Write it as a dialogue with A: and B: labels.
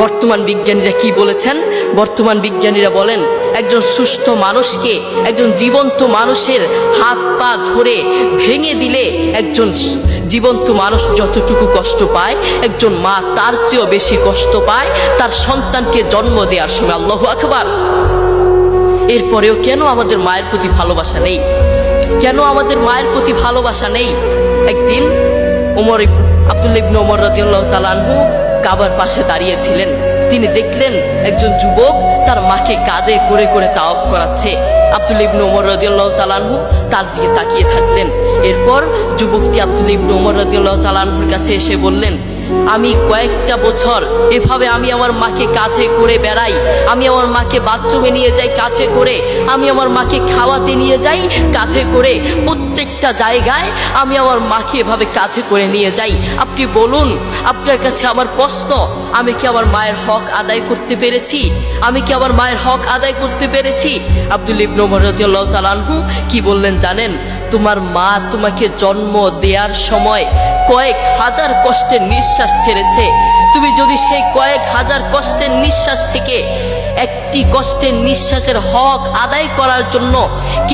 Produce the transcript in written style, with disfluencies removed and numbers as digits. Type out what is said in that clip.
A: বর্তমান বিজ্ঞানীরা কি বলেছেন? বর্তমান বিজ্ঞানীরা বলেন একজন সুস্থ মানুষকে, একজন জীবন্ত মানুষের হাত পা ধরে ভেঙে দিলে একজন জীবন্ত মানুষ যতটুকু কষ্ট পায়, একজন মা তার চেয়েও বেশি কষ্ট পায় তার সন্তানকে জন্ম দেওয়ার সময়। আল্লাহু আকবার। এরপরেও কেন আমাদের মায়ের প্রতি ভালোবাসা নেই? কেন আমাদের মায়ের প্রতি ভালোবাসা নেই? একদিন আব্দুল্লাহ ইবনে ওমর রাদিয়াল্লাহু তাআলা আনহু কাবার পাশে দাঁড়িয়েছিলেন। তিনি দেখলেন একজন যুবক তার মাকে কাঁধে করে করে তাওয়াফ করাচ্ছে। আব্দুল্লাহ ইবনে ওমর রাদিয়াল্লাহু তাআলা আনহু তার দিকে তাকিয়ে থাকলেন। এরপর যুবকটি আব্দুল্লাহ ইবনে ওমর রাদিয়াল্লাহু তাআলা আনহুর কাছে এসে বললেন, আমি কয়েকটা বছর এভাবে আমি আমার মাকে কাঁধে করে বেড়াই, আমি আমার মাকে বাথরুমে নিয়ে যাই কাঁধে করে, আমি আমার মাকে খাওয়াতে নিয়ে যাই কাঁধে করে, প্রত্যেকটা জায়গায় আমি আমার মাকে এভাবে কাঁধে করে নিয়ে যাই। আপনি বলুন, আপনার কাছে আমার প্রশ্ন, আমি কি আমার মায়ের হক আদায় করতে পেরেছি? আমি কি আমার মায়ের হক আদায় করতে পেরেছি? আব্দুল্লাহ ইবনে ওমর রাদিয়াল্লাহু তাআলা আনহু কি বললেন জানেন? তোমার মা তোমাকে জন্ম দেওয়ার সময় কয়েক হাজার কষ্টের নিঃশ্বাস ছেড়েছে। তুমি যদি সেই কয়েক হাজার কষ্টের নিঃশ্বাস থেকে একটি কষ্টের নিঃশ্বাসের হক আদায় করার জন্য